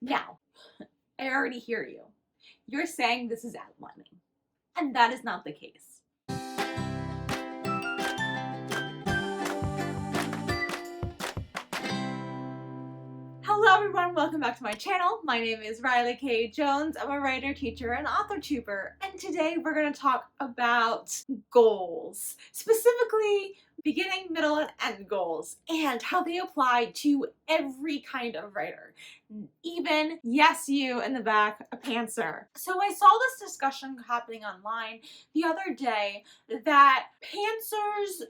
Now, I already hear you. You're saying this is outlining, and that is not the case. Hello everyone, welcome back to my channel. My name is Riley K. Jones. I'm a writer, teacher, and author tuber, and today we're going to talk about goals. Specifically, beginning, middle, and end goals, and how they apply to every kind of writer. Even, yes, you in the back, a pantser. So I saw this discussion happening online the other day that pantsers,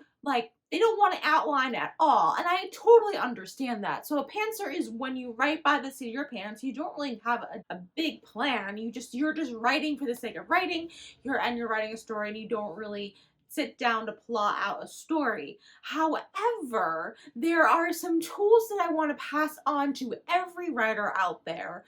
they don't want to outline at all, and I totally understand that. So a pantser is when you write by the seat of your pants. You don't really have a big plan. You're just writing for the sake of writing. You're writing a story, and you don't really sit down to plot out a story. However, there are some tools that I want to pass on to every writer out there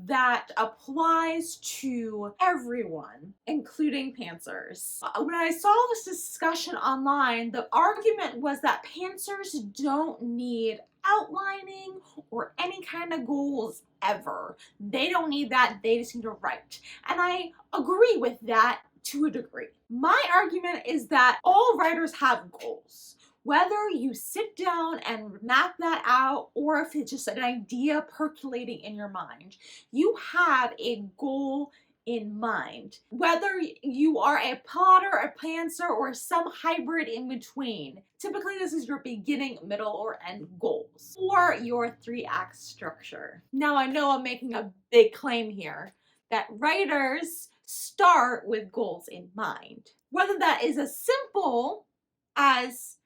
that applies to everyone, including pantsers. When I saw this discussion online, the argument was that pantsers don't need outlining or any kind of goals ever. They don't need that, they just need to write. And I agree with that to a degree. My argument is that all writers have goals. Whether you sit down and map that out or if it's just an idea percolating in your mind, you have a goal in mind. Whether you are a plotter, a pantser, or some hybrid in between, typically this is your beginning, middle, or end goals, or your 3-act structure. Now I know I'm making a big claim here that writers start with goals in mind. Whether that is as simple as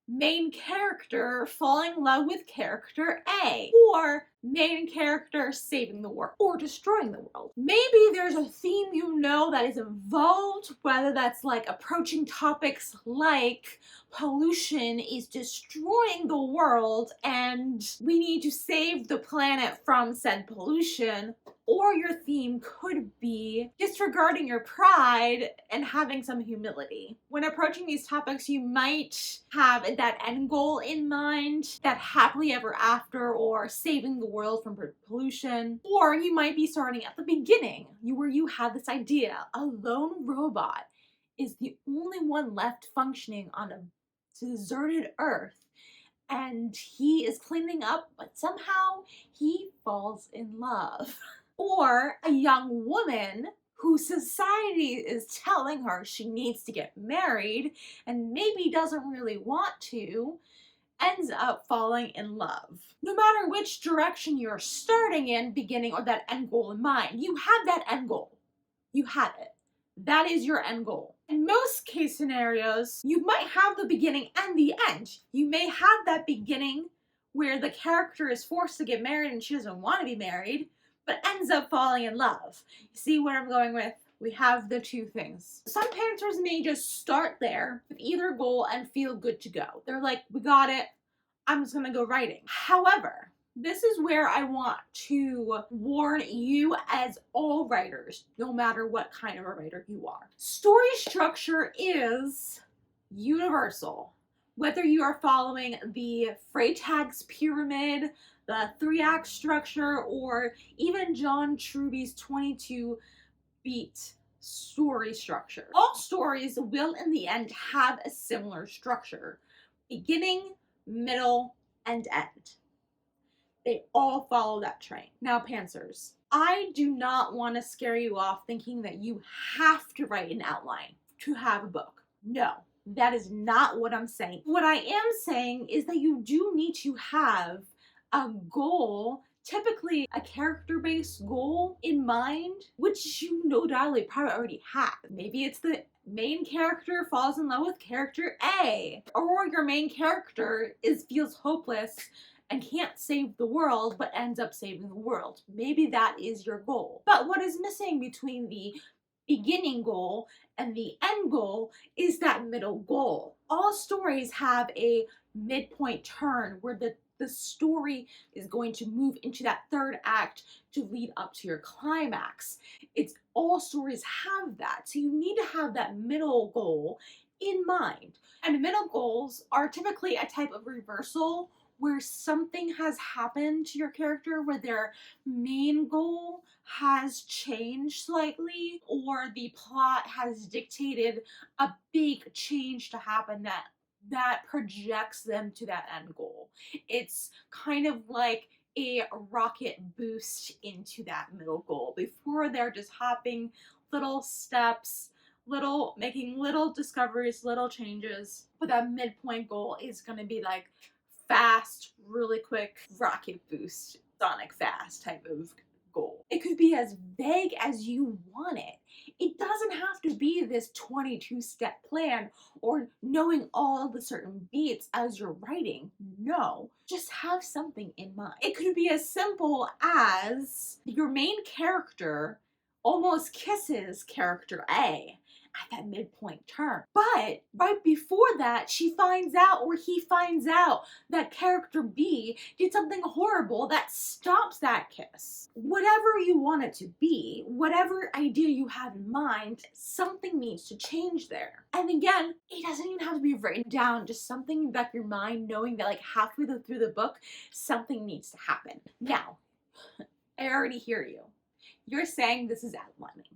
main character falling in love with character A, or main character saving the world or destroying the world. Maybe there's a theme that is involved, whether that's like approaching topics like pollution is destroying the world and we need to save the planet from said pollution. Or your theme could be disregarding your pride and having some humility. When approaching these topics, you might have that end goal in mind, that happily ever after, or saving the world from pollution. Or you might be starting at the beginning, where you have this idea: a lone robot is the only one left functioning on a deserted Earth, and he is cleaning up, but somehow he falls in love. Or a young woman who society is telling her she needs to get married and maybe doesn't really want to, ends up falling in love. No matter which direction you're starting in, beginning, or that end goal in mind, you have that end goal. You have it. That is your end goal. In most case scenarios, you might have the beginning and the end. You may have that beginning where the character is forced to get married and she doesn't want to be married, but ends up falling in love. You see where I'm going with? We have the two things. Some pantsers may just start there with either goal and feel good to go. They're like, we got it, I'm just gonna go writing. However, this is where I want to warn you, as all writers, no matter what kind of a writer you are. Story structure is universal. Whether you are following the Freytag's pyramid, the 3-act structure, or even John Truby's 22-beat story structure. All stories will in the end have a similar structure: beginning, middle, and end. They all follow that train. Now, pantsers, I do not want to scare you off thinking that you have to write an outline to have a book. No. That is not what I'm saying. What I am saying is that you do need to have a goal, typically a character-based goal in mind, which you no doubtly probably already have. Maybe it's the main character falls in love with character A, or your main character feels hopeless and can't save the world but ends up saving the world. Maybe that is your goal. But what is missing between the beginning goal and the end goal is that middle goal. All stories have a midpoint turn where the story is going to move into that 3rd act to lead up to your climax. All stories have that. So you need to have that middle goal in mind. And middle goals are typically a type of reversal where something has happened to your character, where their main goal has changed slightly, or the plot has dictated a big change to happen that projects them to that end goal. It's kind of like a rocket boost into that middle goal. Before, they're just hopping little steps, making little discoveries, little changes. But that midpoint goal is going to be like fast, really quick rocket boost, Sonic fast type of goal. It could be as vague as you want it. It doesn't have to be this 22-step plan or knowing all the certain beats as you're writing. No, just have something in mind. It could be as simple as your main character almost kisses character A at that midpoint turn. But right before that, she finds out, or he finds out, that character B did something horrible that stops that kiss. Whatever you want it to be, whatever idea you have in mind, something needs to change there. And again, it doesn't even have to be written down, just something in the back of your mind, knowing that like halfway through the book, something needs to happen. Now, I already hear you. You're saying this is outlining,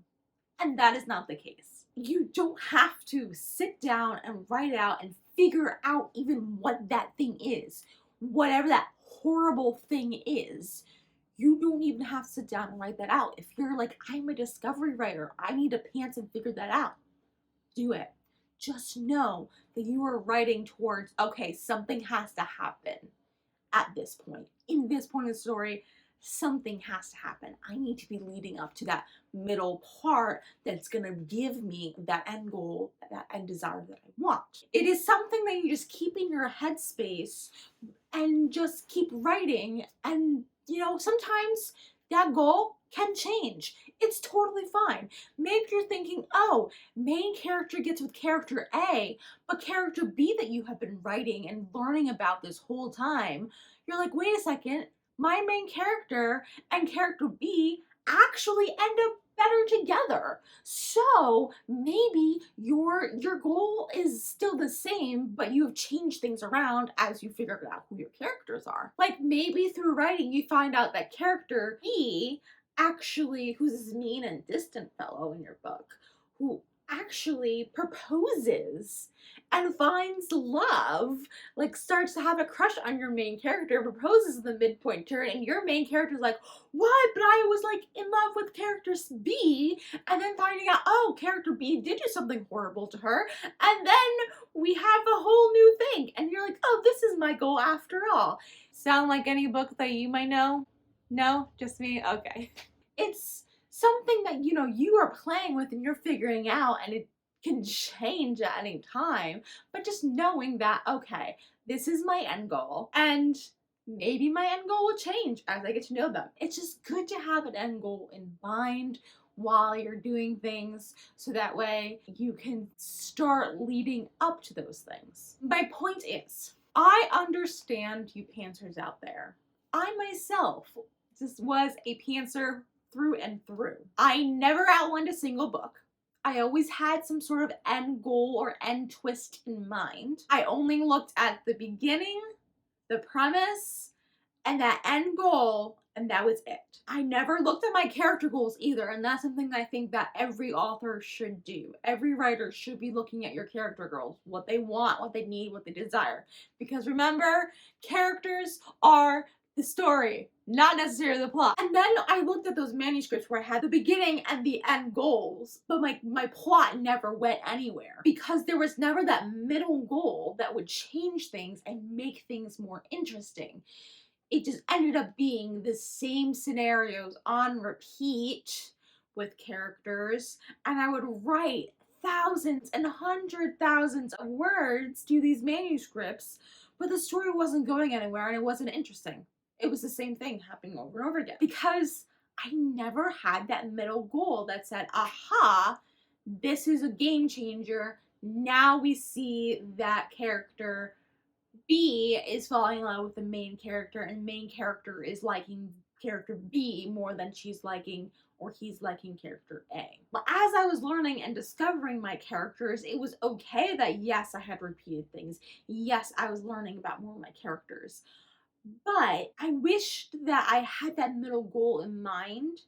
and that is not the case. You don't have to sit down and write out and figure out even what that thing is. Whatever that horrible thing is, you don't even have to sit down and write that out. If you're like, I'm a discovery writer, I need to pants and figure that out, do it. Just know that you are writing towards, okay, something has to happen at this point. In this point of the story, something has to happen. I need to be leading up to that middle part that's gonna give me that end goal, that end desire that I want. It is something that you just keep in your headspace and just keep writing. And you know, sometimes that goal can change. It's totally fine. Maybe you're thinking, oh, main character gets with character A, but character B that you have been writing and learning about this whole time, you're like, wait a second, my main character and character B actually end up better together. So maybe your goal is still the same, but you have changed things around as you figure out who your characters are. Like maybe through writing you find out that character B actually, who's this mean and distant fellow in your book, who actually proposes and finds love, like starts to have a crush on your main character, proposes in the midpoint turn, and your main character's like, what? But I was like in love with character B, and then finding out, oh, character B did do something horrible to her, and then we have a whole new thing, and you're like, oh, this is my goal after all. Sound like any book that you might know? No? Just me? Okay. It's something that, you know, you are playing with and you're figuring out, and it can change at any time, but just knowing that, okay, this is my end goal, and maybe my end goal will change as I get to know them. It's just good to have an end goal in mind while you're doing things, so that way you can start leading up to those things. My point is, I understand you pantsers out there. I myself just was a pantser through and through. I never outlined a single book. I always had some sort of end goal or end twist in mind. I only looked at the beginning, the premise, and that end goal, and that was it. I never looked at my character goals either, and that's something I think that every author should do. Every writer should be looking at your character goals, what they want, what they need, what they desire. Because remember, characters are the story, not necessarily the plot. And then I looked at those manuscripts where I had the beginning and the end goals, but my plot never went anywhere because there was never that middle goal that would change things and make things more interesting. It just ended up being the same scenarios on repeat with characters, and I would write thousands and 100,000s of words to these manuscripts, but the story wasn't going anywhere and it wasn't interesting. It was the same thing happening over and over again because I never had that middle goal that said, aha, this is a game changer. Now we see that character B is falling in love with the main character, and main character is liking character B more than she's liking or he's liking character A. But as I was learning and discovering my characters, it was okay that yes, I had repeated things. Yes, I was learning about more of my characters. But I wished that I had that middle goal in mind,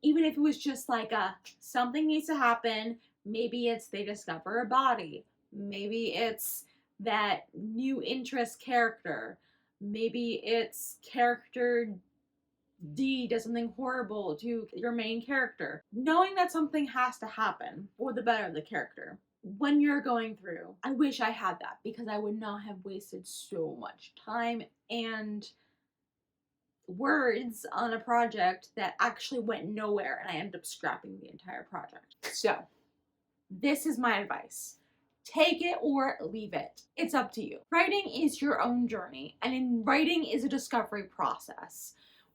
even if it was just like something needs to happen. Maybe it's they discover a body. Maybe it's that new interest character. Maybe it's character D does something horrible to your main character. Knowing that something has to happen for the better of the character when you're going through. I wish I had that because I would not have wasted so much time and words on a project that actually went nowhere and I ended up scrapping the entire project. So, this is my advice. Take it or leave it. It's up to you. Writing is your own journey, and in writing is a discovery process.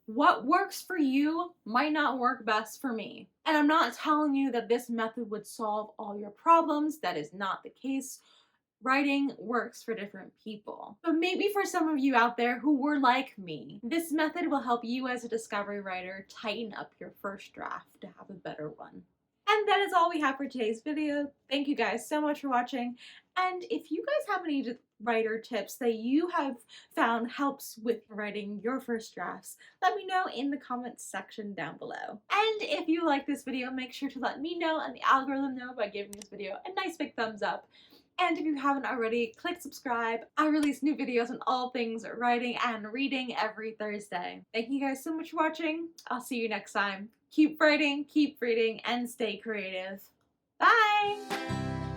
What works for you might not work best for me. And I'm not telling you that this method would solve all your problems. That is not the case. Writing works for different people. But maybe for some of you out there who were like me, this method will help you as a discovery writer tighten up your first draft to have a better one. And that is all we have for today's video. Thank you guys so much for watching. And if you guys have any writer tips that you have found helps with writing your first drafts, let me know in the comments section down below. And if you like this video, make sure to let me know and the algorithm know by giving this video a nice big thumbs up. And if you haven't already, click subscribe. I release new videos on all things writing and reading every Thursday. Thank you guys so much for watching. I'll see you next time. Keep writing, keep reading, and stay creative. Bye!